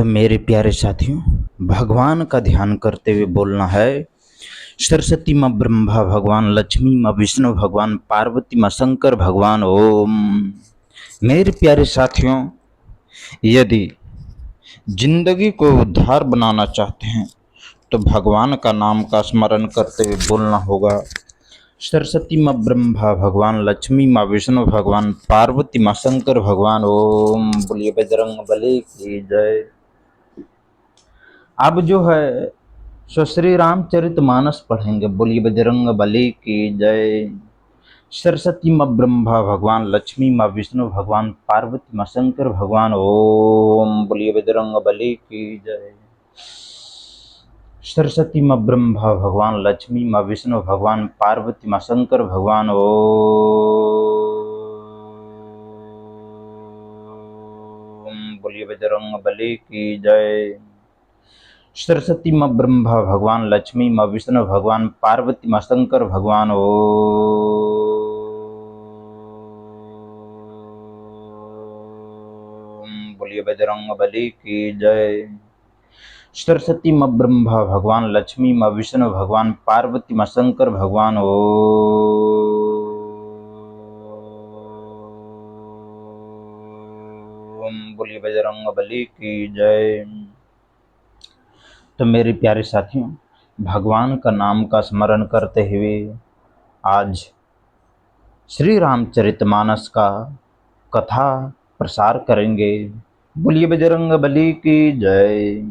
तो मेरे प्यारे साथियों, भगवान का ध्यान करते हुए बोलना है। सरस्वती माँ ब्रह्मा भगवान, लक्ष्मी माँ विष्णु भगवान, पार्वती माँ शंकर भगवान ओम। मेरे प्यारे साथियों, यदि जिंदगी को उद्धार बनाना चाहते हैं तो भगवान का नाम का स्मरण करते हुए बोलना होगा। सरस्वती माँ ब्रह्मा भगवान, लक्ष्मी माँ विष्णु भगवान, पार्वती माँ शंकर भगवान ओम। बोलिए बजरंग बली की जय। अब जो है सो श्री रामचरितमानस पढ़ेंगे। बोलिए बजरंग बली की जय। सरस्वती माँ ब्रह्मा भगवान, लक्ष्मी माँ विष्णु भगवान, पार्वती माँ शंकर भगवान ओम। बोलिए बजरंग बली की जय। सरस्वती माँ ब्रह्मा भगवान, लक्ष्मी माँ विष्णु भगवान, पार्वती माँ शंकर भगवान ओम। बोलिए बजरंग बली की जय। सरस्वती माँ ब्रह्मा भगवान, लक्ष्मी माँ विष्णु भगवान, पार्वती माँ शंकर भगवान ओम। बोलिए बजरंग बली की जय। सरस्वती माँ ब्रह्मा भगवान, लक्ष्मी माँ विष्णु भगवान, पार्वती माँ शंकर भगवान ओम। बोलिए बजरंग बली की जय। तो मेरे प्यारे साथियों, भगवान का नाम का स्मरण करते हुए आज श्री रामचरितमानस का कथा प्रसार करेंगे। बोलिए बजरंग बली की जय।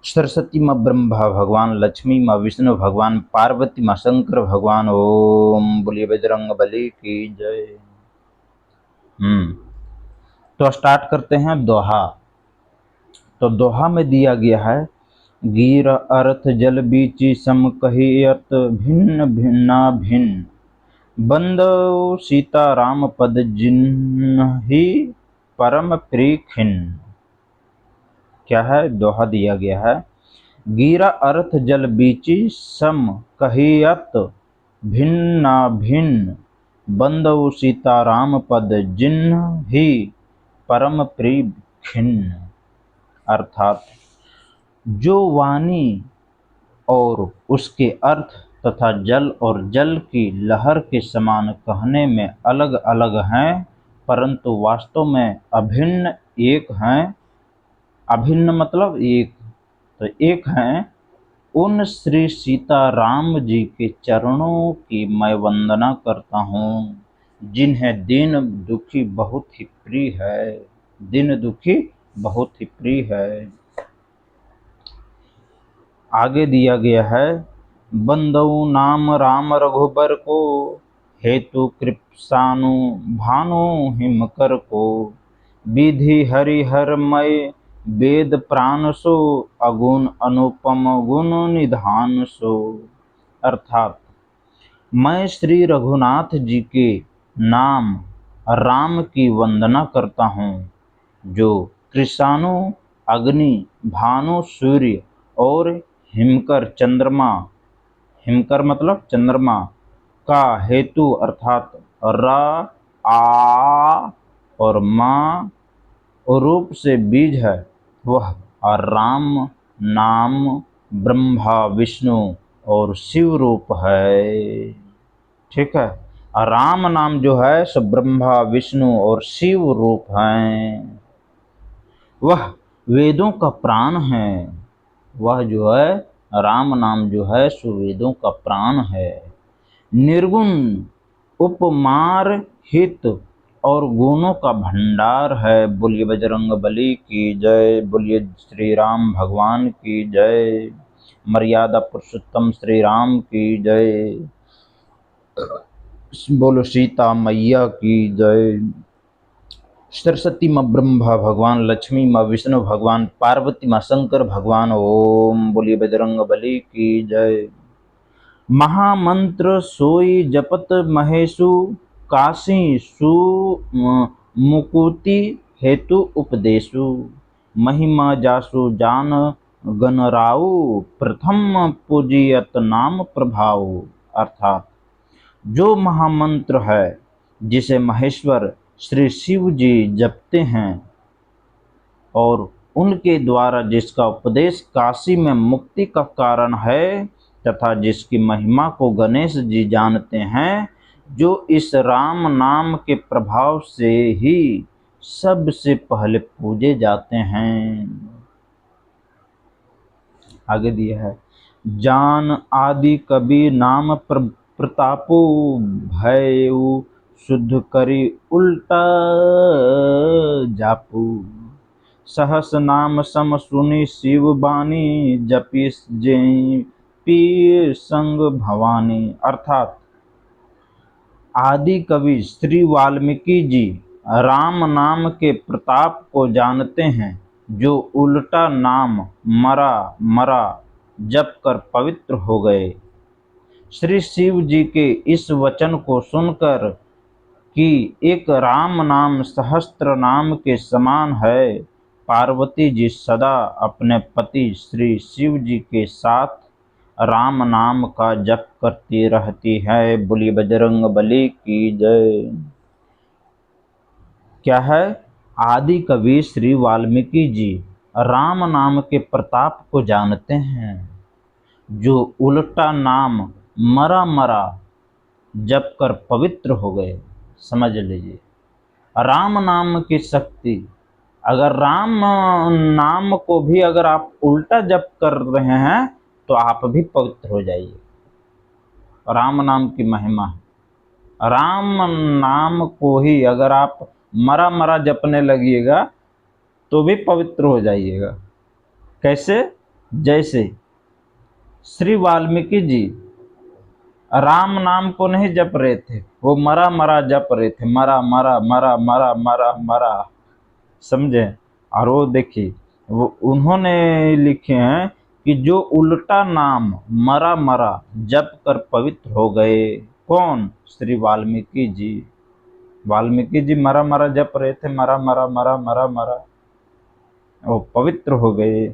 सरस्वती माँ ब्रह्मा भगवान, लक्ष्मी माँ विष्णु भगवान, पार्वती माँ शंकर भगवान ओम। बोलिए बजरंग बली की जय। तो स्टार्ट करते हैं दोहा। तो दोहा में दिया गया है, गिर अर्थ जल बीची सम कहियत भिन्न भिन्ना भिन्न, बंदो सीता राम पद जिन्हि परम प्रिय खिन्न। क्या है? दोहा दिया गया है, गिरा अर्थ जल बीची सम कहियत भिन्ना भिन्न, बंदो सीता राम पद जिन्हि परम प्रिय खिन्न। अर्थात जो वाणी और उसके अर्थ तथा जल और जल की लहर के समान कहने में अलग अलग हैं, परंतु वास्तव में अभिन्न एक हैं। अभिन्न मतलब एक, तो एक हैं। उन श्री सीता राम जी के चरणों की मैं वंदना करता हूँ, जिन्हें दीन दुखी बहुत ही प्रिय है। दीन दुखी बहुत ही प्रिय है। आगे दिया गया है, बंदऊ नाम राम रघुबर को, हेतु कृपसानु भानु हिमकर को, विधि हरिहरमय वेद प्राण सो, अगुण अनुपम गुण निधान सो। अर्थात मैं श्री रघुनाथ जी के नाम राम की वंदना करता हूँ, जो कृषाणु अग्नि, भानु सूर्य और हिमकर चंद्रमा, हिमकर मतलब चंद्रमा का हेतु अर्थात र आ और माँ रूप से बीज है, वह राम नाम ब्रह्मा विष्णु और शिव रूप है। ठीक है, राम नाम जो है सो ब्रह्मा विष्णु और शिव रूप हैं। वह वेदों का प्राण है। वह जो है राम नाम जो है सो वेदों का प्राण है। निर्गुण उपमार हित और गुणों का भंडार है। बोलिए बजरंग बली की जय। बोलिए श्री राम भगवान की जय। मर्यादा पुरुषोत्तम श्री राम की जय। बोलो सीता मैया की जय। सरस्वती माँ ब्रह्मा भगवान, लक्ष्मी माँ विष्णु भगवान, पार्वती माँ शंकर भगवान ओम। बोलिए बजरंग बली की जय। महामंत्र सोई जपत महेशु, काशी सु मुकुति हेतु उपदेशु, महिमा जासु जान गणराउ, प्रथम पूजियत नाम प्रभाव। अर्थात जो महामंत्र है जिसे महेश्वर श्री शिव जी जपते हैं और उनके द्वारा जिसका उपदेश काशी में मुक्ति का कारण है तथा जिसकी महिमा को गणेश जी जानते हैं, जो इस राम नाम के प्रभाव से ही सबसे पहले पूजे जाते हैं। आगे दिया है, जान आदि कवि नाम प्रतापो भयउ शुद्ध करी उल्टा जापू। सहस नाम सम सुनि शिव बानी जपि जय पी संग भवानी। अर्थात आदि कवि श्री वाल्मीकि जी राम नाम के प्रताप को जानते हैं, जो उल्टा नाम मरा मरा जप कर पवित्र हो गए। श्री शिव जी के इस वचन को सुनकर कि एक राम नाम सहस्त्र नाम के समान है, पार्वती जी सदा अपने पति श्री शिव जी के साथ राम नाम का जप करती रहती है। बोलिए बजरंग बली की जय। क्या है? आदि कवि श्री वाल्मीकि जी राम नाम के प्रताप को जानते हैं, जो उल्टा नाम मरा मरा जप कर पवित्र हो गए। समझ लीजिए, राम नाम की शक्ति, अगर राम नाम को भी अगर आप उल्टा जप कर रहे हैं तो आप भी पवित्र हो जाइए। राम नाम की महिमा है। राम नाम को ही अगर आप मरा मरा जपने लगिएगा तो भी पवित्र हो जाइएगा। कैसे? जैसे श्री वाल्मीकि जी राम नाम को नहीं जप रहे थे, वो मरा मरा जप रहे थे, मरा मरा मरा मरा मरा मरा, समझे? और वो देखिए, वो उन्होंने लिखे हैं कि जो उल्टा नाम मरा मरा जप कर पवित्र हो गए। कौन? श्री वाल्मीकि जी। वाल्मीकि जी मरा मरा जप रहे थे, मरा मरा मरा मरा मरा, वो पवित्र हो गए।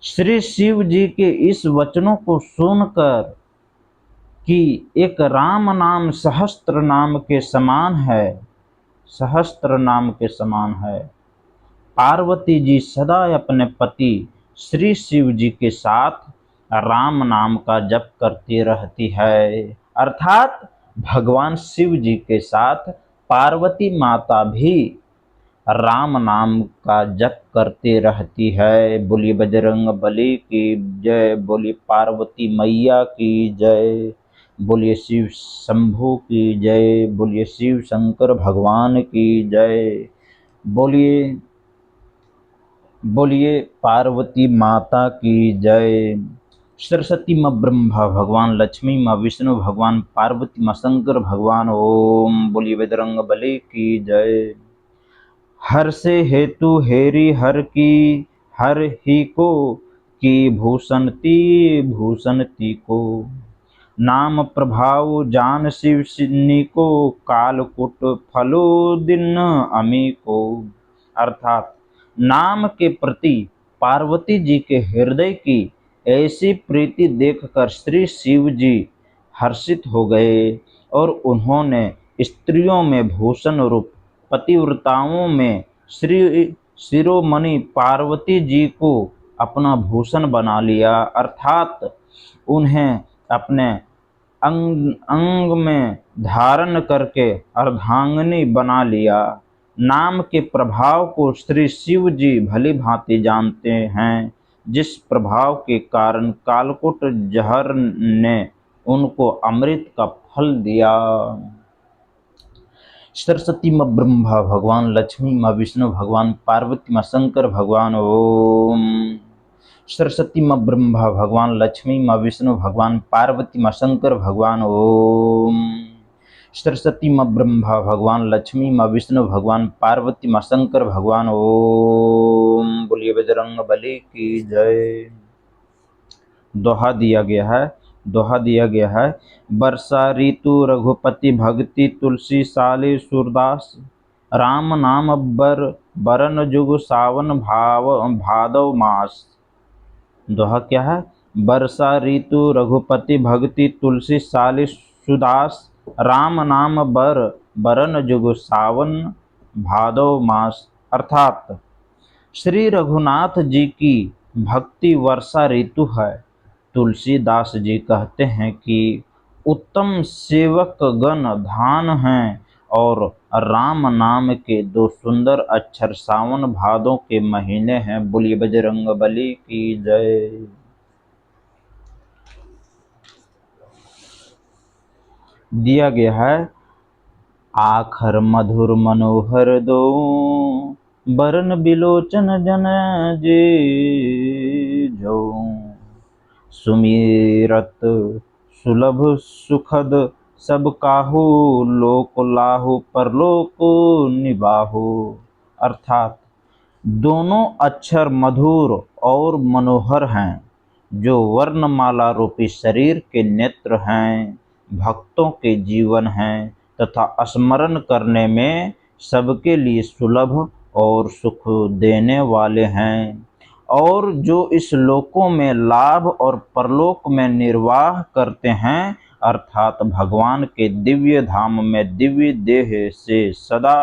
श्री शिव जी के इस वचनों को सुनकर कि एक राम नाम सहस्त्र नाम के समान है, सहस्त्र नाम के समान है, पार्वती जी सदा अपने पति श्री शिव जी के साथ राम नाम का जप करती रहती है। अर्थात भगवान शिव जी के साथ पार्वती माता भी राम नाम का जप करते रहती है। बोलिए बजरंग बली की जय, बोलिए पार्वती मैया की जय, बोलिए शिव शंभू की जय, बोलिए शिव शंकर भगवान की जय, बोलिए बोलिए पार्वती माता की जय। सरस्वती माँ ब्रह्मा भगवान, लक्ष्मी माँ विष्णु भगवान, पार्वती माँ शंकर भगवान। ओम बोलिए बजरंग बली की जय। हर से हेतु हेरी हर की, हर ही को की भूषण ती को, नाम प्रभाव जान शिव सिन्नी को, कालकुट फलो दिन अमी को। अर्थात नाम के प्रति पार्वती जी के हृदय की ऐसी प्रीति देखकर श्री शिव जी हर्षित हो गए और उन्होंने स्त्रियों में भूषण रूप पतिव्रताओं में श्री शिरोमणि पार्वती जी को अपना भूषण बना लिया। अर्थात उन्हें अपने अंग अंग में धारण करके अर्धांगिनी बना लिया। नाम के प्रभाव को श्री शिव जी भली भांति जानते हैं, जिस प्रभाव के कारण कालकूट जहर ने उनको अमृत का फल दिया। सरस्वती माँ ब्रह्मा भगवान, लक्ष्मी माँ विष्णु भगवान, पार्वती माँ शंकर भगवान। ओम सरस्वती माँ ब्रह्मा भगवान, लक्ष्मी माँ विष्णु भगवान, पार्वती माँ शंकर भगवान। ओम सरस्वती माँ ब्रह्मा भगवान, लक्ष्मी माँ विष्णु भगवान, पार्वती माँ शंकर भगवान। ओम बोलिए बजरंग बली की जय। दोहा दिया गया है, वर्षा ऋतु रघुपति भक्ति, तुलसी साले सूरदास, राम नाम बरन जुग सावन भादव मास। दोहा क्या है? वर्षा ऋतु रघुपति भक्ति, तुलसी साले सुदास, राम नाम बरन जुग सावन भादव मास। अर्थात श्री रघुनाथ जी की भक्ति वर्षा ऋतु है। तुलसीदास जी कहते हैं कि उत्तम सेवक गण धान हैं और राम नाम के दो सुंदर अक्षर सावन भादों के महीने हैं। बोलिए बजरंगबली की जय। दिया गया है आखर मधुर मनोहर दो बरन बिलोचन जन जे जो सुमिरत सुलभ सुखद सब काहू लोक लाहू परलोक निबाहु। अर्थात दोनों अक्षर मधुर और मनोहर हैं, जो वर्णमाला रूपी शरीर के नेत्र हैं, भक्तों के जीवन हैं तथा स्मरण करने में सबके लिए सुलभ और सुख देने वाले हैं, और जो इस लोकों में लाभ और परलोक में निर्वाह करते हैं, अर्थात भगवान के दिव्य धाम में दिव्य देह से सदा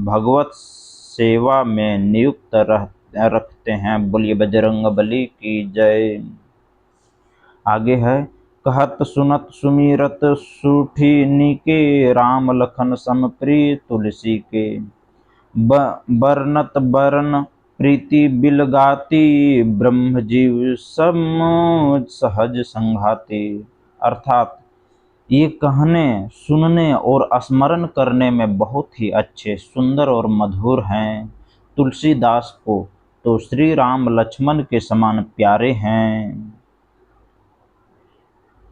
भगवत सेवा में नियुक्त रखते हैं। बोलिए बजरंगबली की जय। आगे है कहत सुनत सुमिरत सूठी नीके राम लखन सम प्रिय तुलसी के बरनत बरन प्रीति बिलगाती ब्रह्म जीव सम सहज संघाती। अर्थात ये कहने सुनने और स्मरण करने में बहुत ही अच्छे सुंदर और मधुर हैं। तुलसीदास को तो श्री राम लक्ष्मण के समान प्यारे हैं।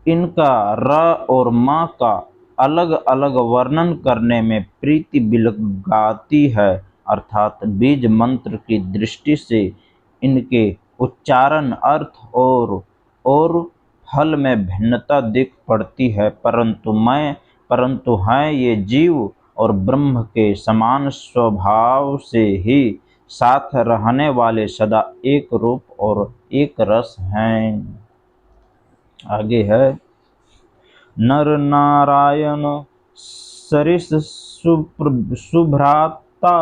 इनका र और म का अलग अलग वर्णन करने में प्रीति बिलगाती है, अर्थात बीज मंत्र की दृष्टि से इनके उच्चारण अर्थ और फल में भिन्नता दिख पड़ती है, परंतु हैं ये जीव और ब्रह्म के समान स्वभाव से ही साथ रहने वाले, सदा एक रूप और एक रस हैं। आगे है नर नारायण सरिस सुभ्राता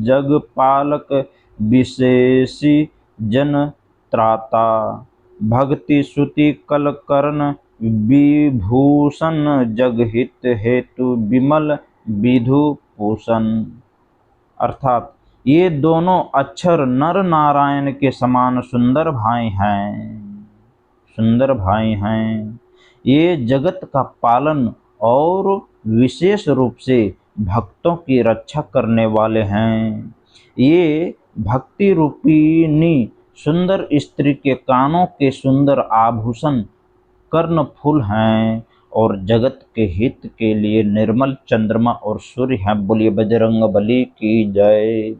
जग पालक विशेषी जन त्राता भक्ति श्रुति कल करण विभूषण जग हित हेतु विमल विधु पूषण। अर्थात ये दोनों अक्षर नर नारायण के समान सुंदर भाई हैं। ये जगत का पालन और विशेष रूप से भक्तों की रक्षा करने वाले हैं। ये भक्ति रूपिणी सुंदर स्त्री के कानों के सुंदर आभूषण कर्णफूल हैं और जगत के हित के लिए निर्मल चंद्रमा और सूर्य हैं। बोलिए बजरंगबली की जय।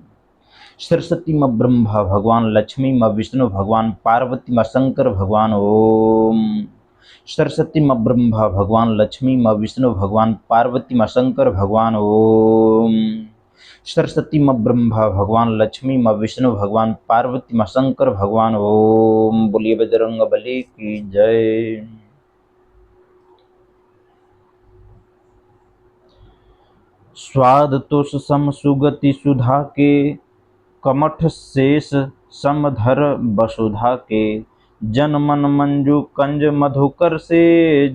सरस्वती माँ ब्रह्मा भगवान, लक्ष्मी माँ विष्णु भगवान, पार्वती माँ शंकर भगवान। ओम। सरस्वती माँ ब्रह्मा भगवान, लक्ष्मी माँ विष्णु भगवान, पार्वती माँ शंकर भगवान। ओम। सरस्वती माँ ब्रह्मा भगवान, लक्ष्मी माँ विष्णु भगवान, पार्वती माँ शंकर भगवान। ओम। बोलिए बजरंगबली की जय। स्वाद तुष सम सुगति सुधा के कमठ शेष समधर वसुधा के जन मन मंजू कंज मधुकर से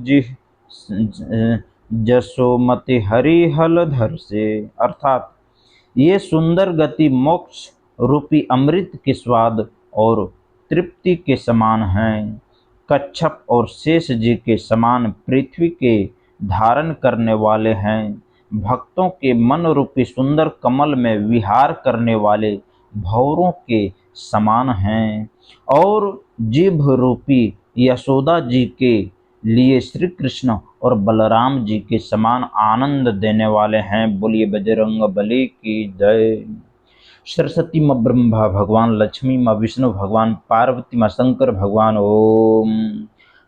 जिह जसोमति हरि हलधर से। अर्थात ये सुंदर गति मोक्ष रूपी अमृत के स्वाद और तृप्ति के समान हैं। कच्छप और शेष जी के समान पृथ्वी के धारण करने वाले हैं। भक्तों के मन रूपी सुंदर कमल में विहार करने वाले भौरों के समान हैं और जिभ रूपी यशोदा जी के लिए श्री कृष्ण और बलराम जी के समान आनंद देने वाले हैं। बोलिए बजरंगबली की जय। सरस्वती माँ ब्रह्मा भगवान, लक्ष्मी माँ विष्णु भगवान, पार्वती माँ शंकर भगवान। ओम।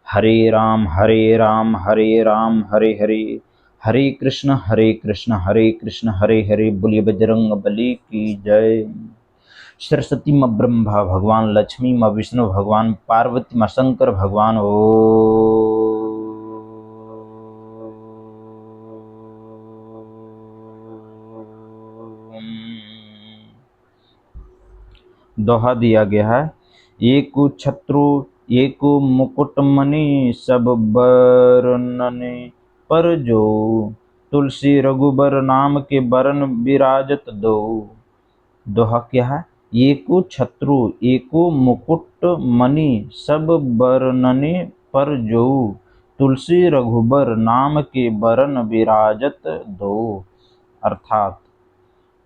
हरे राम हरे राम हरे राम हरे हरे, हरे कृष्ण हरे कृष्ण हरे कृष्ण हरे हरे। बोलिए बजरंगबली की जय। सरस्वती माँ ब्रह्मा भगवान, लक्ष्मी माँ विष्णु भगवान, पार्वती माँ शंकर भगवान। ओम। दोहा दिया गया है। एको छत्रु एको मुकुटमणि सब बरनने पर जो, तुलसी रघुबर नाम के बरन विराजत दो। दोहा क्या है? एको छत्रु एको मुकुट मणि सब बरनने पर जो, तुलसी रघुबर नाम के बरन विराजत दो। अर्थात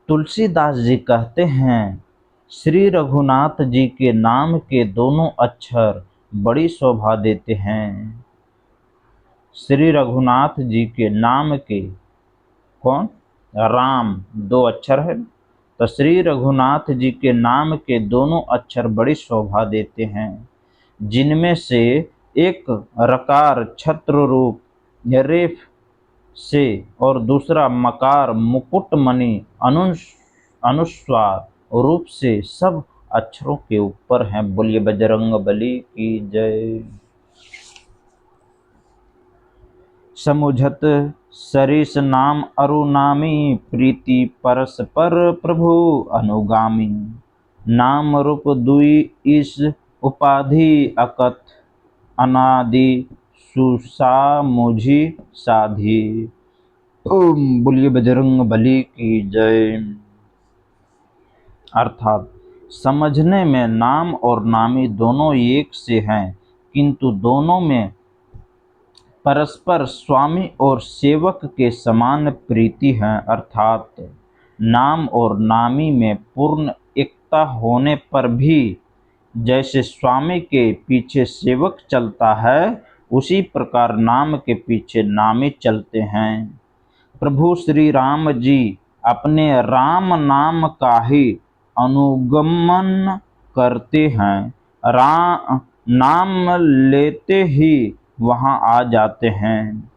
तुलसीदास जी कहते हैं, श्री रघुनाथ जी के नाम के दोनों अक्षर बड़ी शोभा देते हैं। श्री रघुनाथ जी के नाम के कौन? राम, दो अक्षर है, तो श्री रघुनाथ जी के नाम के दोनों अक्षर बड़ी शोभा देते हैं, जिनमें से एक रकार छत्र रूप रेफ से और दूसरा मकार मुकुटमणि अनुस्वार रूप से सब अक्षरों के ऊपर हैं। बोलिए बजरंग बली की जय। समुझत सरिस नाम अरुनामी, प्रीति परस्पर प्रभु अनुगामी। नाम रूप दुई इस उपाधि, अकथ अनादि सुसा मुझी साधी। ओम बोलिए बजरंग बली की जय। अर्थात समझने में नाम और नामी दोनों एक से हैं, किंतु दोनों में परस्पर स्वामी और सेवक के समान प्रीति है। अर्थात नाम और नामी में पूर्ण एकता होने पर भी जैसे स्वामी के पीछे सेवक चलता है, उसी प्रकार नाम के पीछे नामी चलते हैं। प्रभु श्री राम जी अपने राम नाम का ही अनुगमन करते हैं। नाम लेते ही वहां आ जाते हैं।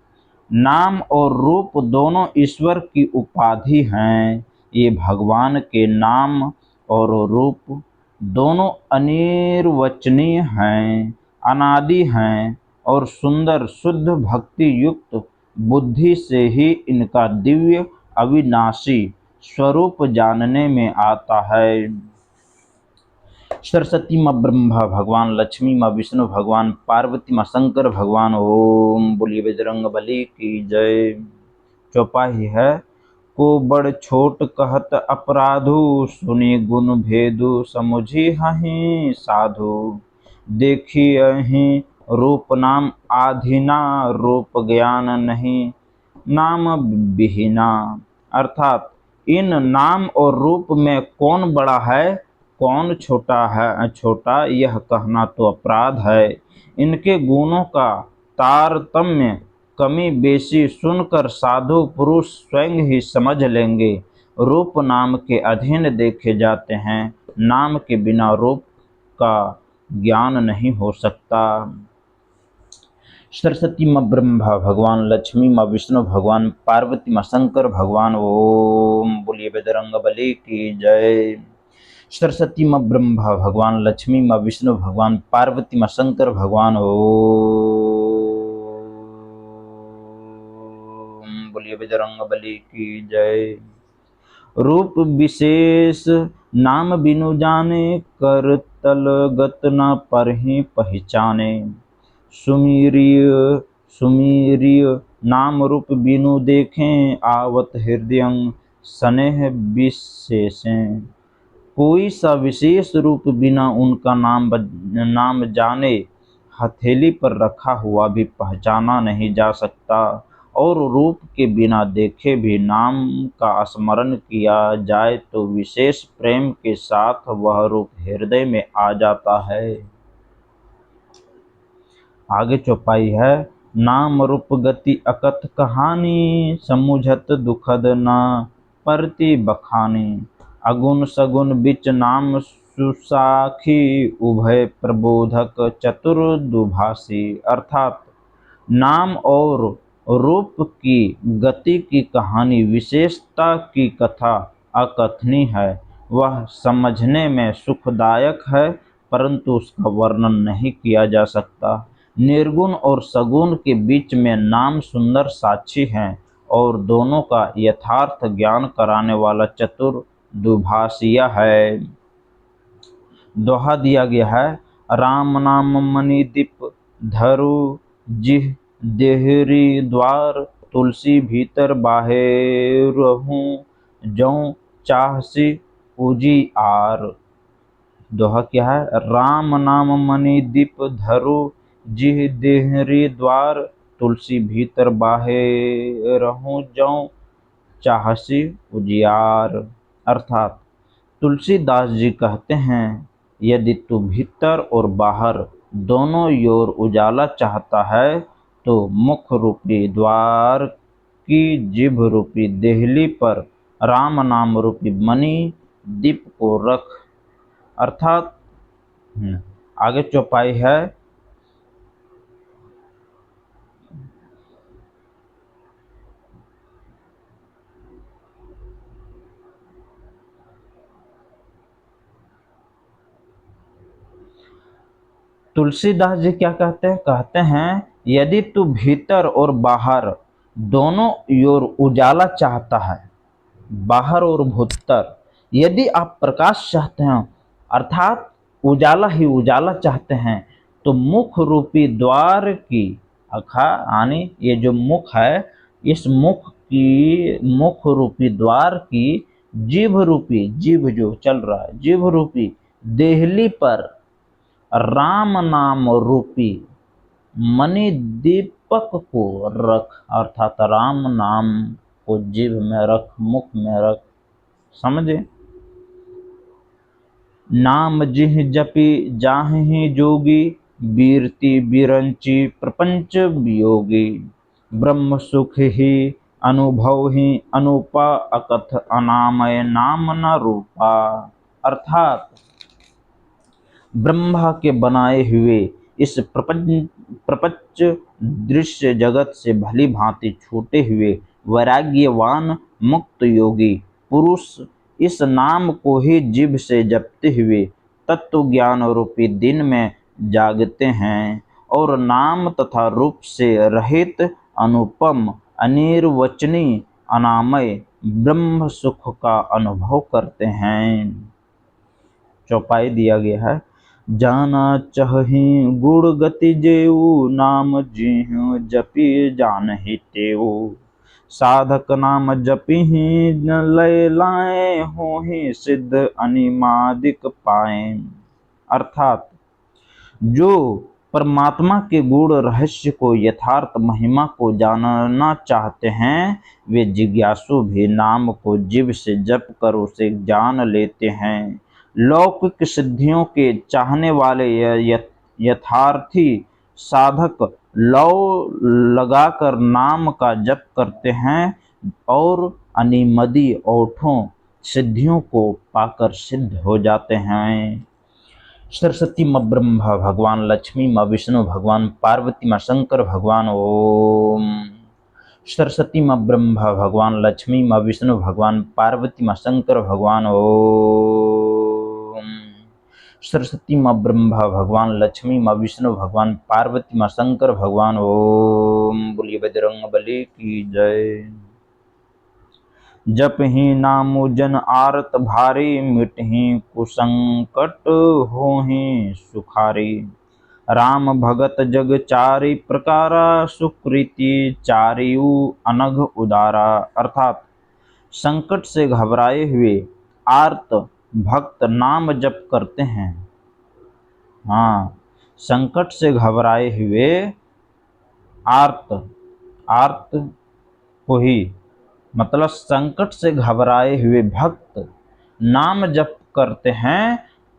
नाम और रूप दोनों ईश्वर की उपाधि हैं। ये भगवान के नाम और रूप दोनों अनिर्वचनीय हैं, अनादि हैं और सुंदर शुद्ध भक्ति युक्त बुद्धि से ही इनका दिव्य अविनाशी स्वरूप जानने में आता है। सरस्वती माँ ब्रह्मा भगवान, लक्ष्मी माँ विष्णु भगवान, पार्वती माँ शंकर भगवान। ओम बोलिए बजरंग बली की जय। चौपाई है। को बड़ छोट कहत अपराधु, सुनी गुण भेदु समुझी हहीं साधु। देखी अहीं रूप नाम आधीना, रूप ज्ञान नहीं नाम विहीना। अर्थात इन नाम और रूप में कौन बड़ा है कौन छोटा है, छोटा यह कहना तो अपराध है। इनके गुणों का तारतम्य कमी बेशी सुनकर साधु पुरुष स्वयं ही समझ लेंगे। रूप नाम के अधीन देखे जाते हैं, नाम के बिना रूप का ज्ञान नहीं हो सकता। सरस्वती माँ ब्रह्मा भगवान, लक्ष्मी माँ विष्णु भगवान, पार्वती माँ शंकर भगवान। ओम बोलिए बजरंग बली की जय। सरस्वती माँ ब्रह्मा भगवान, लक्ष्मी माँ विष्णु भगवान, पार्वती माँ शंकर भगवान। ओम बोलिए बजरंग बली की जय। रूप विशेष नाम बिनु जाने, कर तल गत न परहि पहचाने। सुमीरिय नाम रूप बिनु देखें, आवत हृदय स्नेह विशेषें। कोई सा विशेष रूप बिना उनका नाम जाने हथेली पर रखा हुआ भी पहचाना नहीं जा सकता, और रूप के बिना देखे भी नाम का स्मरण किया जाए तो विशेष प्रेम के साथ वह रूप हृदय में आ जाता है। आगे चौपाई है। नाम रूप गति अकथ कहानी, समुझत दुखद न परति बखानी। अगुण सगुण बिच नाम सुसाखी, उभय प्रबोधक चतुर दुभाषी। अर्थात नाम और रूप की गति की कहानी, विशेषता की कथा अकथनीय है। वह समझने में सुखदायक है, परंतु उसका वर्णन नहीं किया जा सकता। निर्गुण और सगुण के बीच में नाम सुंदर साक्षी हैं, और दोनों का यथार्थ ज्ञान कराने वाला चतुर दुभाषिया है। दोहा दिया गया है, राम नाम मणि दीप धरु जिह देहरी द्वार, तुलसी भीतर बाहेरहूँ जौं चाहसी उजियार। दोहा क्या है, राम नाम मणि दीप धरु जिह देहरी द्वार, तुलसी भीतर बाहेरहूँ जौं चाहसी उजियार। अर्थात तुलसीदास जी कहते हैं, यदि तू भीतर और बाहर दोनों ओर उजाला चाहता है तो मुख रूपी द्वार की जिभ रूपी देहली पर राम नाम रूपी मणि दीप को रख। अर्थात आगे चौपाई है, तुलसीदास जी क्या कहते हैं, कहते हैं यदि तू भीतर और बाहर दोनों ओर उजाला चाहता है, बाहर और भीतर, यदि आप प्रकाश चाहते हैं अर्थात उजाला ही उजाला चाहते हैं, तो मुख रूपी द्वार की अखा यानी ये जो मुख है, इस मुख की मुख रूपी द्वार की जीभ रूपी, जीभ जो चल रहा है, जीभ रूपी देहली पर राम नाम रूपी मणि दीपक को रख। अर्थात राम नाम को जीभ में रख, मुख में रख। समझे? नाम जिह जपी जाहि जोगी, बीरती बिरंची प्रपंच वियोगी, ब्रह्म सुख ही अनुभव ही अनुपा, अकथ अनामय नाम न रूपा। अर्थात ब्रह्मा के बनाए हुए इस प्रपंच दृश्य जगत से भली भांति छूटे हुए वैराग्यवान मुक्त योगी पुरुष इस नाम को ही जीभ से जपते हुए तत्व ज्ञान रूपी दिन में जागते हैं और नाम तथा रूप से रहित अनुपम अनिर्वचनीय अनामय ब्रह्म सुख का अनुभव करते हैं। चौपाई दिया गया है, जाना चहि गुण गति जेऊ, नाम जिह् जपि जानहि तेऊ, साधक नाम जपिहि लय लाए, होहि सिद्ध अनिमादिक पाए। अर्थात जो परमात्मा के गुण रहस्य को, यथार्थ महिमा को जानना चाहते हैं, वे जिज्ञासु भी नाम को जीभ से जप कर उसे जान लेते हैं। लौकिक सिद्धियों के चाहने वाले यथार्थी साधक लौ लगाकर नाम का जप करते हैं और अनिमदी ओठों सिद्धियों को पाकर सिद्ध हो जाते हैं। सरस्वती माँ ब्रह्मा भगवान, लक्ष्मी माँ विष्णु भगवान, पार्वती माँ शंकर भगवान। ओम। सरस्वती माँ ब्रह्मा भगवान, लक्ष्मी माँ विष्णु भगवान, पार्वती माँ शंकर भगवान। ओम। सरस्वती माँ ब्रह्मा भगवान, लक्ष्मी माँ विष्णु भगवान, पार्वती माँ शंकर भगवान। ओम। बोलिए बजरंग बली की जय। जप ही नामु जन आरत भारी, मिटहि कुसंकट होहि सुखारी, राम भगत जग चारि प्रकारा, सुकृति चारियु अनघ उदारा। अर्थात संकट से घबराए हुए आर्त भक्त नाम जप करते हैं। हाँ, संकट से घबराए हुए आर्त, आर्त को ही मतलब संकट से घबराए हुए भक्त नाम जप करते हैं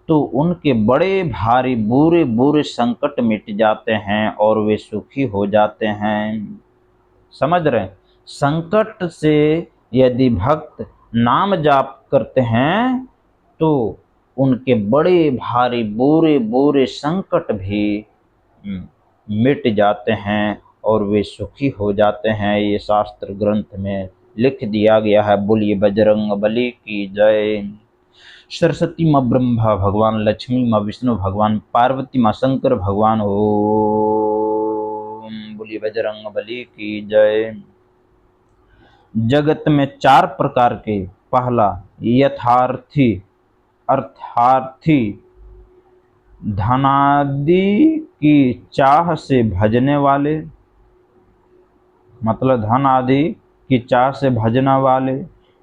तो उनके बड़े भारी बुरे बुरे संकट मिट जाते हैं और वे सुखी हो जाते हैं। समझ रहे? संकट से यदि भक्त नाम जाप करते हैं तो उनके बड़े भारी बुरे बुरे संकट भी मिट जाते हैं और वे सुखी हो जाते हैं। ये शास्त्र ग्रंथ में लिख दिया गया है। बोलिए बजरंग बली की जय। सरस्वती माँ ब्रह्मा भगवान, लक्ष्मी माँ विष्णु भगवान, पार्वती माँ शंकर भगवान। ओम। बोलिए बजरंग बली की जय। जगत में चार प्रकार के, पहला यथार्थी, अर्थार्थी, धनादि की चाह से भजने वाले, मतलब धन आदि की चाह से भजने वाले।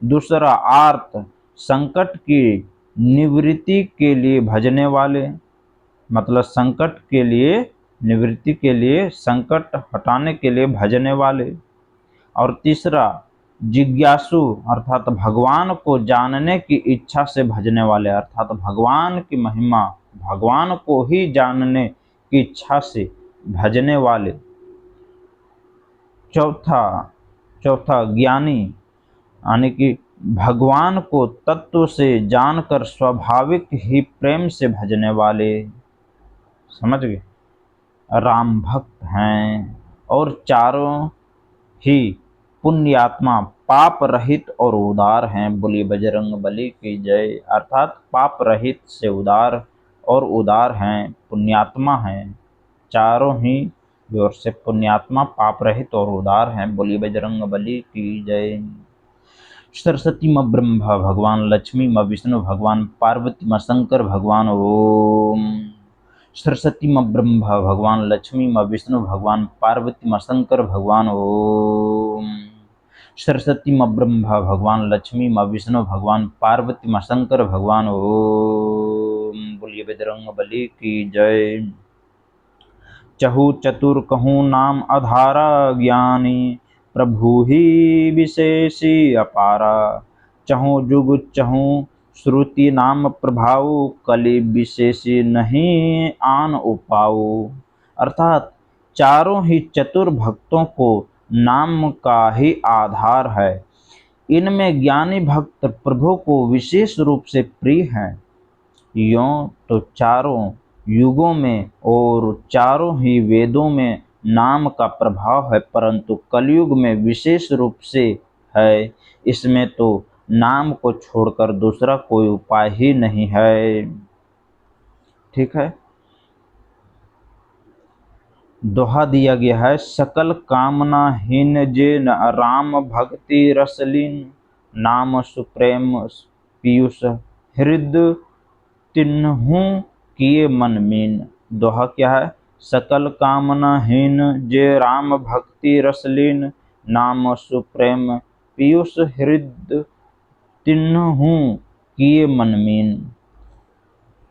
दूसरा, आर्त, संकट की निवृत्ति के लिए भजने वाले, मतलब संकट के लिए निवृत्ति के लिए, संकट हटाने के लिए भजने वाले। और तीसरा, जिज्ञासु, अर्थात भगवान को जानने की इच्छा से भजने वाले, अर्थात भगवान की महिमा, भगवान को ही जानने की इच्छा से भजने वाले। चौथा ज्ञानी, यानी कि भगवान को तत्व से जानकर स्वाभाविक ही प्रेम से भजने वाले, समझ गए, राम भक्त हैं। और चारों ही पुण्यात्मा, पाप रहित और उदार हैं। बोलिए बजरंग बली की जय। अर्थात पाप रहित से उदार और उदार हैं, पुण्यात्मा हैं। चारों ही ओर से पुण्यात्मा, पाप रहित और उदार हैं। बोलिए बजरंग बली की जय। सरस्वती माँ ब्रह्मा भगवान, लक्ष्मी माँ विष्णु भगवान, पार्वती माँ शंकर भगवान। ओम। सरस्वती माँ ब्रह्मा भगवान, लक्ष्मी माँ विष्णु भगवान, पार्वती माँ शंकर भगवान। ओम। सरस्वती माँ ब्रह्मा भगवान, लक्ष्मी माँ विष्णु भगवान, पार्वती माँ शंकर भगवान। ओम। बोलिए बजरंग बली की जय। चहु चतुर कहूँ नाम आधारा, ज्ञानी प्रभु ही विशेषी अपारा। चहु जुग चहु श्रुति नाम प्रभाव, कलि विशेषी नहीं आन उपाऊ। अर्थात चारों ही चतुर भक्तों को नाम का ही आधार है। इनमें ज्ञानी भक्त प्रभु को विशेष रूप से प्रिय हैं। यों तो चारों युगों में और चारों ही वेदों में नाम का प्रभाव है, परंतु कलयुग में विशेष रूप से है। इसमें तो नाम को छोड़कर दूसरा कोई उपाय ही नहीं है। ठीक है। दोहा दिया गया है, सकल कामना हीन जे न राम भक्ति रसलीन, नाम सुप्रेम पीयूष हृदय तिन्हु किए मन मीन। दोहा क्या है? सकल कामना हीन जे राम भक्ति रसलीन, नाम सुप्रेम पीयूष हृदय तिन्हु किए मन मीन।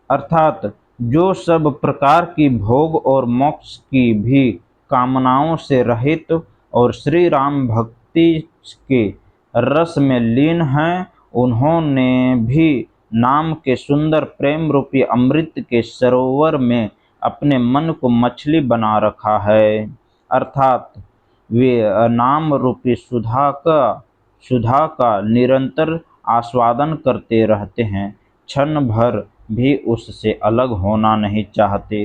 अर्थात जो सब प्रकार की भोग और मोक्ष की भी कामनाओं से रहित और श्री राम भक्ति के रस में लीन हैं, उन्होंने भी नाम के सुंदर प्रेम रूपी अमृत के सरोवर में अपने मन को मछली बना रखा है। अर्थात वे नाम रूपी सुधा का निरंतर आस्वादन करते रहते हैं, क्षण भर भी उससे अलग होना नहीं चाहते।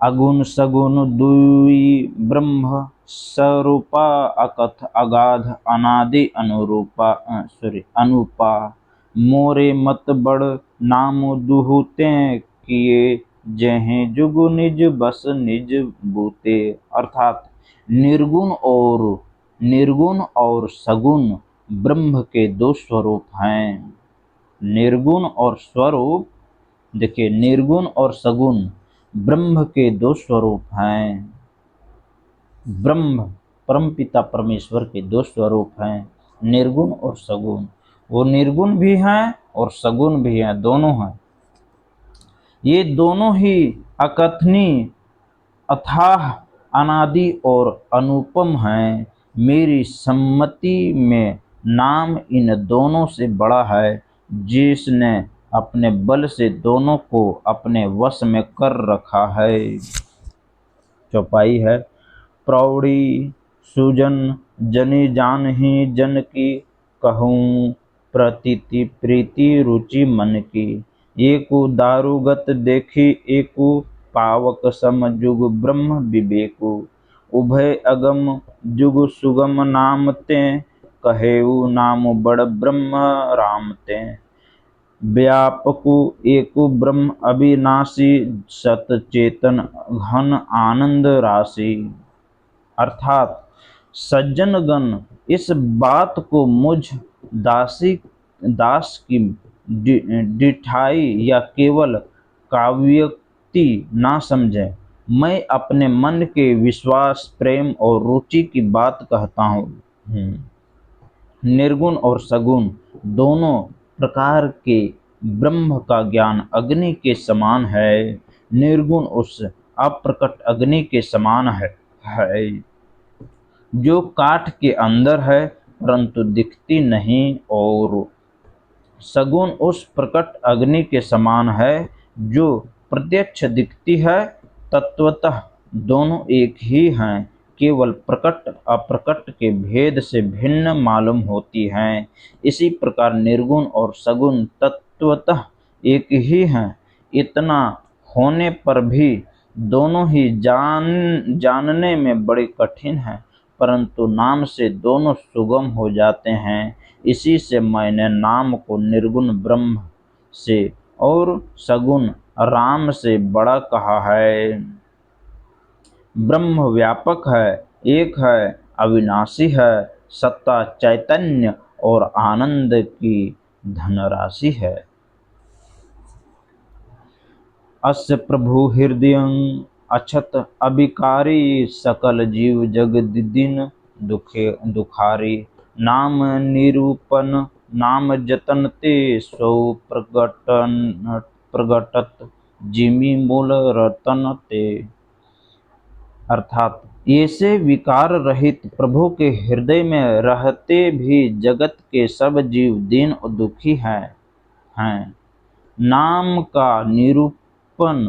अगुण सगुण दुई ब्रह्म स्वरूपा, अकथ अगाध अनादि अनुपा। मोरे मत बड़ नाम दुहते, किए जहे जुग निज बस निज बूते। अर्थात निर्गुण और सगुण ब्रह्म के दो स्वरूप हैं। निर्गुण और स्वरूप, देखिए, निर्गुण और सगुण ब्रह्म के दो स्वरूप हैं। ब्रह्म परमपिता परमेश्वर के दो स्वरूप हैं, निर्गुण और सगुण। वो निर्गुण भी हैं और सगुण भी हैं, दोनों हैं। ये दोनों ही अकथनीय, अथाह, अनादि और अनुपम हैं। मेरी सम्मति में नाम इन दोनों से बड़ा है, जिसने अपने बल से दोनों को अपने वश में कर रखा है। चौपाई है, प्रौढ़ी सुजन जनि जानहि जन की, कहूँ प्रतीति प्रीति रुचि मन की। एकु दारुगत देखी एकु, पावक सम जुग ब्रह्म विवेकु। उभय अगम जुग सुगम नाम ते, कहेऊ नाम बड़ ब्रह्म राम ते। व्यापकु एकु ब्रह्म अविनाशी, सत चेतन घन आनंद राशि। अर्थात सज्जनगण इस बात को मुझ दास की डिठाई या केवल काव्योक्ति ना समझें। मैं अपने मन के विश्वास, प्रेम और रुचि की बात कहता हूँ। निर्गुण और सगुण दोनों प्रकार के ब्रह्म का ज्ञान अग्नि के समान है। निर्गुण उस अप्रकट अग्नि के समान है जो काठ के अंदर है परंतु दिखती नहीं, और सगुण उस प्रकट अग्नि के समान है जो प्रत्यक्ष दिखती है। तत्वतः दोनों एक ही हैं, केवल प्रकट अप्रकट के भेद से भिन्न मालूम होती हैं। इसी प्रकार निर्गुण और सगुण तत्वतः एक ही हैं। इतना होने पर भी दोनों ही जानने में बड़े कठिन हैं, परंतु नाम से दोनों सुगम हो जाते हैं। इसी से मैंने नाम को निर्गुण ब्रह्म से और सगुण राम से बड़ा कहा है। ब्रह्म व्यापक है, एक है, अविनाशी है, सत्ता, चैतन्य और आनंद की धनराशि है। अस्य प्रभु हृदयं अछत अभिकारी, सकल जीव जगदिन दुखारी। नाम निरूपण नाम जतन ते, सौ प्रगटत जिमि मूल रतन ते। अर्थात ऐसे विकार रहित प्रभु के हृदय में रहते भी जगत के सब जीव दीन और दुखी हैं। नाम का निरूपण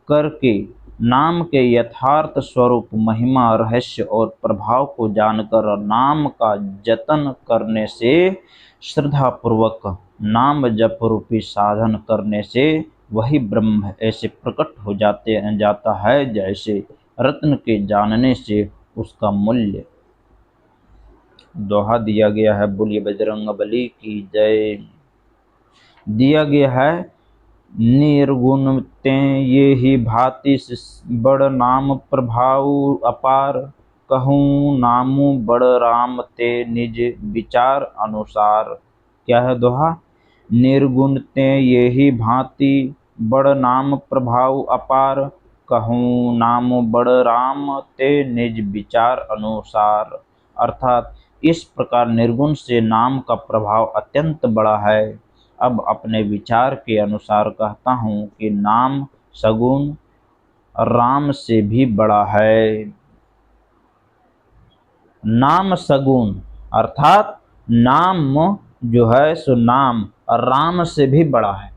करके, नाम के यथार्थ स्वरूप, महिमा, रहस्य और प्रभाव को जानकर नाम का जतन करने से, श्रद्धापूर्वक नाम जप रूपी साधन करने से वही ब्रह्म ऐसे प्रकट हो जाता है जैसे रत्न के जानने से उसका मूल्य। दोहा दिया गया है। बोलिए बजरंगबली की जय। दिया गया है निर्गुण ते ये ही भांति बड़ नाम प्रभाव अपार, कहूँ नामु बड़ राम ते निज विचार अनुसार। क्या है दोहा? निर्गुण ते ये ही भांति बड़ नाम प्रभाव अपार, कहूँ नाम बड़ राम ते निज विचार अनुसार। अर्थात इस प्रकार निर्गुण से नाम का प्रभाव अत्यंत बड़ा है। अब अपने विचार के अनुसार कहता हूँ कि नाम सगुण राम से भी बड़ा है। नाम सगुण अर्थात नाम जो है सो नाम राम से भी बड़ा है।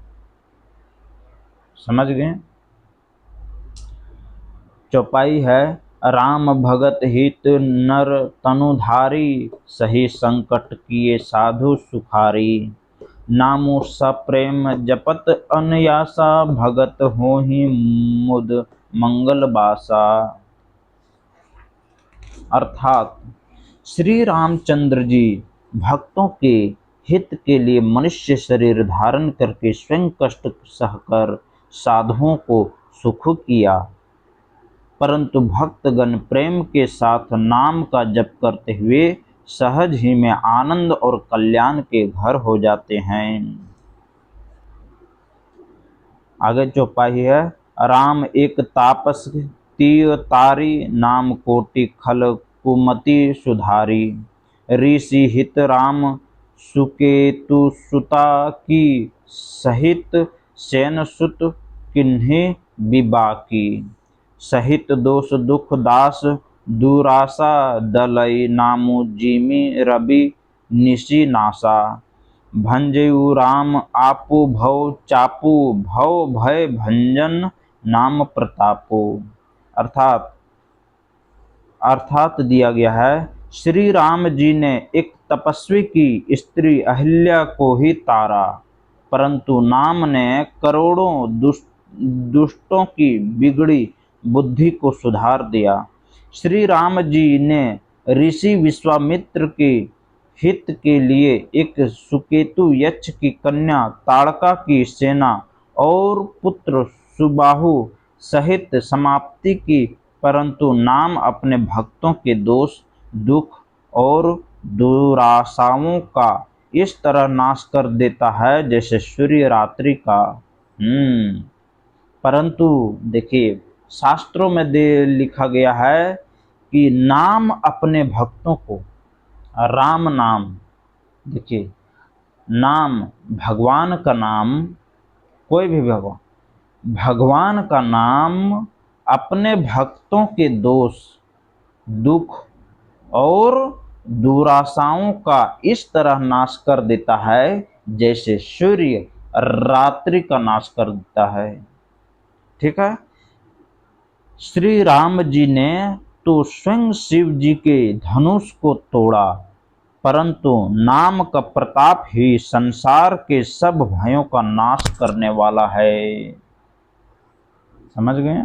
समझ गए? चौपाई है। राम भगत हित नर तनुधारी, सही संकट किए साधु सुखारी। नामो सप्रेम जपत अनयासा, भगत होहि मुद मंगल बासा। अर्थात श्री रामचंद्र जी भक्तों के हित के लिए मनुष्य शरीर धारण करके स्वयं कष्ट सहकर साधुओं को सुख किया, परंतु भक्तगण प्रेम के साथ नाम का जप करते हुए सहज ही में आनंद और कल्याण के घर हो जाते हैं। आगे चौपाई है। राम एक तापस तीय तारी, नाम कोटि खल कुमति सुधारी। ऋषि हित राम सुकेतु सुता की, सहित सेन सुत किन्हीं विबाकी। सहित दोष दुख दास दुरासा, दलई नामु जिमि रवि निशि नासा। भंजयु राम आपु भव चापू, भव भय भंजन नाम प्रतापो। अर्थात दिया गया है श्री राम जी ने एक तपस्वी की स्त्री अहिल्या को ही तारा, परंतु नाम ने करोड़ों दुष्टों की बिगड़ी बुद्धि को सुधार दिया। श्री राम जी ने ऋषि विश्वामित्र के हित के लिए एक सुकेतु यक्ष की कन्या ताड़का की सेना और पुत्र सुबाहु सहित समाप्ति की, परंतु नाम अपने भक्तों के दोष दुख और दुराशाओं का इस तरह नाश कर देता है जैसे सूर्य रात्रि का। परंतु देखिए, शास्त्रों में लिखा गया है कि नाम अपने भक्तों को, राम नाम, देखिए नाम, भगवान का नाम, कोई भी भगवान का नाम अपने भक्तों के दोष, दुख और दुराशाओं का इस तरह नाश कर देता है जैसे सूर्य रात्रि का नाश कर देता है। ठीक है। श्री राम जी ने तो स्वयं शिव जी के धनुष को तोड़ा, परंतु नाम का प्रताप ही संसार के सब भयों का नाश करने वाला है। समझ गए?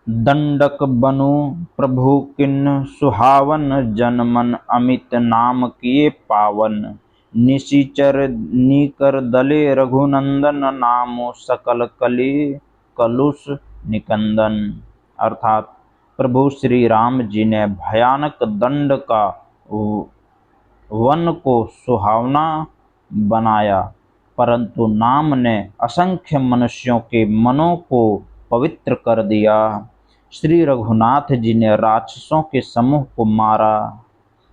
दंडक बनु प्रभु किन्न सुहावन, जनमन अमित नाम किए पावन। निशिचर नीकर दले रघुनंदन, नामो सकल कली कलुष निकंदन। अर्थात प्रभु श्री राम जी ने भयानक दंड का वन को सुहावना बनाया, परंतु नाम ने असंख्य मनुष्यों के मनों को पवित्र कर दिया। श्री रघुनाथ जी ने राक्षसों के समूह को मारा,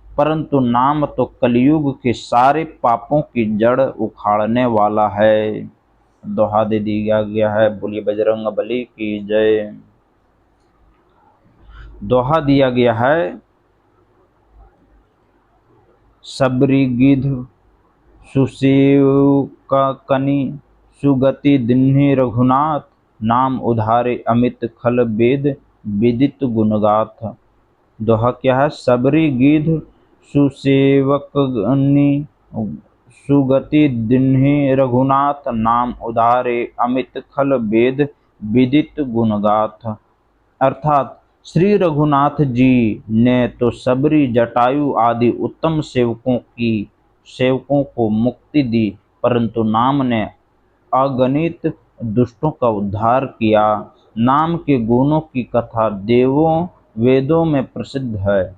परंतु नाम तो कलयुग के सारे पापों की जड़ उखाड़ने वाला है। दोहा दे दिया गया है। बोलिए बजरंग बली की जय। दोहा दिया गया है। सबरी गिध सुसेव का कनि, सुगति दिन्हि रघुनाथ। नाम उधारे अमित खल वेद, विदित गुणगाथ। दोहा क्या है? सबरी गिध सुसेवक कनि, सुगति दिन्हि रघुनाथ। नाम उधारे अमित खल वेद, विदित गुणगाथ। अर्थात श्री रघुनाथ जी ने तो सबरी, जटायु आदि उत्तम सेवकों को मुक्ति दी, परंतु नाम ने अगणित दुष्टों का उद्धार किया। नाम के गुणों की कथा देवों वेदों में प्रसिद्ध है।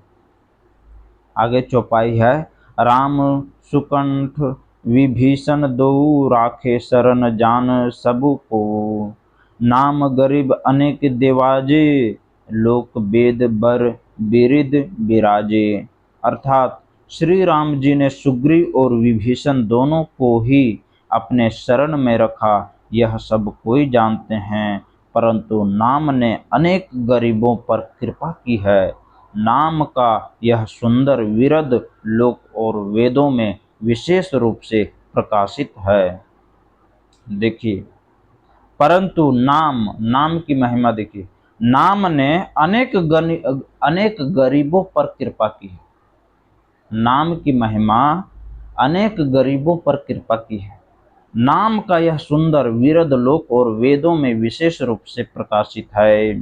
आगे चौपाई है। राम सुकंठ विभीषण दो, राखे शरण जान सबु को। नाम गरीब अनेक देवाजे, लोक वेद बर बिरिद बिराजे। अर्थात श्री राम जी ने सुग्रीव और विभीषण दोनों को ही अपने शरण में रखा, यह सब कोई जानते हैं, परंतु नाम ने अनेक गरीबों पर कृपा की है। नाम का यह सुंदर विरद लोक और वेदों में विशेष रूप से प्रकाशित है। देखिए, परंतु नाम की महिमा देखिए, नाम ने अनेक गरीबों पर कृपा की है। नाम की महिमा अनेक गरीबों पर कृपा की है। नाम का यह सुंदर विरद लोक और वेदों में विशेष रूप से प्रकाशित है।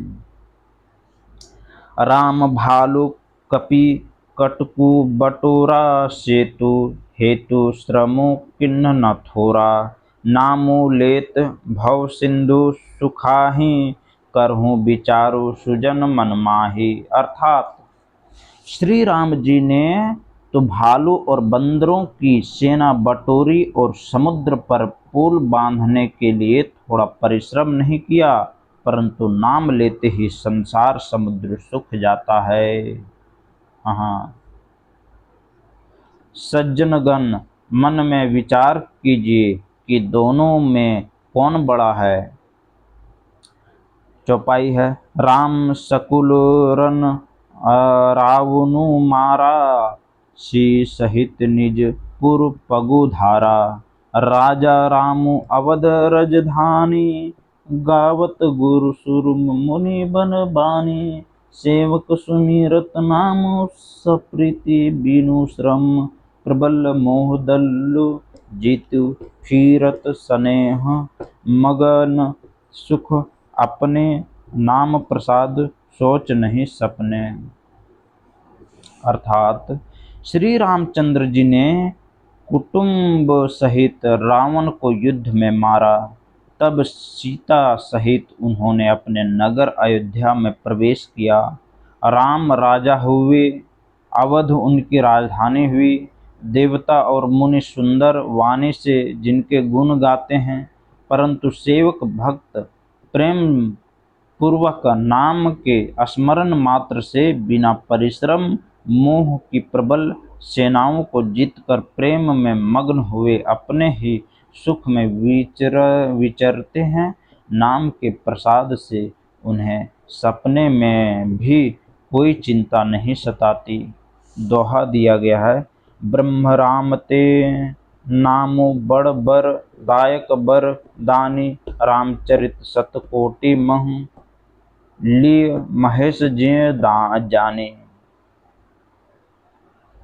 राम भालु कपि कटकु बटोरा, सेतु हेतु श्रमो किन्न न थोरा। नामो लेत भव सिंधु सुखाहि, करहूँ विचारु सुजन मन माही। अर्थात श्री राम जी ने तो भालू और बंदरों की सेना बटोरी और समुद्र पर पुल बांधने के लिए थोड़ा परिश्रम नहीं किया, परंतु नाम लेते ही संसार समुद्र सूख जाता है। हाँ, सज्जनगण मन में विचार कीजिए कि दोनों में कौन बड़ा है। चौपाई है। राम सकुल रन रावनु मारा, सी सहित निज पुर पगु धारा। राजा रामु अवध रजधानी, गावत गुरु सुर मुनि बन बानी। सेवक सुमिरत नाम सप्रीति, बीनु श्रम प्रबल मोह दल्लु। जीतु फिरत स्नेह मगन, सुख अपने नाम प्रसाद सोच नहीं सपने। अर्थात श्री रामचंद्र जी ने कुटुंब सहित रावण को युद्ध में मारा, तब सीता सहित उन्होंने अपने नगर अयोध्या में प्रवेश किया। राम राजा हुए, अवध उनकी राजधानी हुई। देवता और मुनि सुंदर वाणी से जिनके गुण गाते हैं, परंतु सेवक भक्त प्रेम पूर्वक नाम के स्मरण मात्र से बिना परिश्रम मोह की प्रबल सेनाओं को जीतकर प्रेम में मग्न हुए अपने ही सुख में विचरते हैं। नाम के प्रसाद से उन्हें सपने में भी कोई चिंता नहीं सताती। दोहा दिया गया है, ब्रह्म राम ते नामो बड़ बर दायक बर दानी, रामचरित सतकोटि मह लिए महेश जे जाने।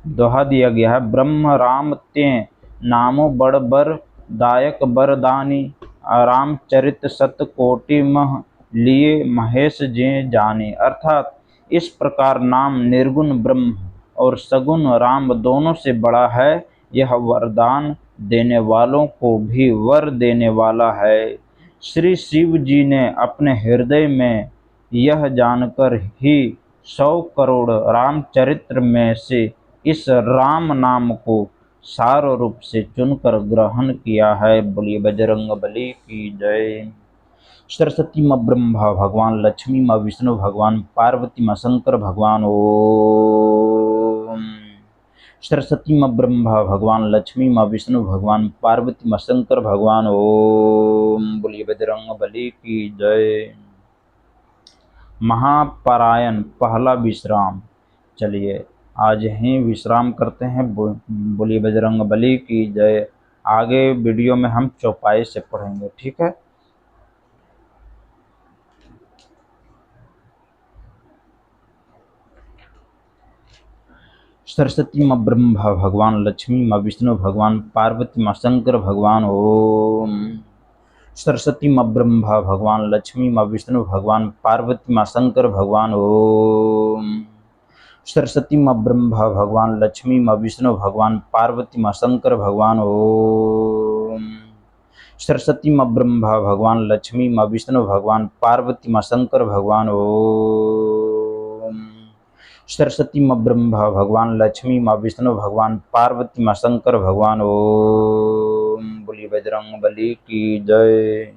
दोहा दिया गया है, ब्रह्म राम ते नामो बड़ बर दायक बर दानी, रामचरित सतकोटि मह लिए महेश जे जाने। अर्थात इस प्रकार नाम निर्गुण ब्रह्म और सगुण राम दोनों से बड़ा है। यह वरदान देने वालों को भी वर देने वाला है। श्री शिव जी ने अपने हृदय में यह जानकर ही 100 करोड़ रामचरित्र में से इस राम नाम को सार रूप से चुनकर ग्रहण किया है। बोलिए बजरंग बली की जय। सरस्वती माँ ब्रह्मा भगवान, लक्ष्मी माँ विष्णु भगवान, पार्वती माँ शंकर भगवान। ओम। सरस्वती माँ ब्रह्मा भगवान, लक्ष्मी माँ विष्णु भगवान, पार्वती माँ शंकर भगवान। ओम। बोलिए बजरंग बली की जय। महापरायण पहला विश्राम। चलिए आज ही विश्राम करते हैं। बोलिए बजरंग बली की जय। आगे वीडियो में हम चौपाई से पढ़ेंगे, ठीक है। सरस्वती माँ ब्रह्मा भगवान, लक्ष्मी माँ विष्णु भगवान, पार्वती माँ शंकर भगवान। ओम। सरस्वती माँ ब्रह्मा भगवान, लक्ष्मी माँ विष्णु भगवान, पार्वती माँ शंकर भगवान। ओम। सरस्वती माँ ब्रह्मा भगवान, लक्ष्मी माँ विष्णु भगवान, पार्वती माँ शंकर भगवान। ओम। सरस्वती माँ ब्रह्मा भगवान, लक्ष्मी माँ विष्णु भगवान, पार्वती माँ शंकर भगवान। ओम। सरस्वती माँ ब्रह्मा भगवान, लक्ष्मी माँ विष्णु भगवान, पार्वती माँ शंकर भगवान। ओम। बोलिए बजरंग बली की जय।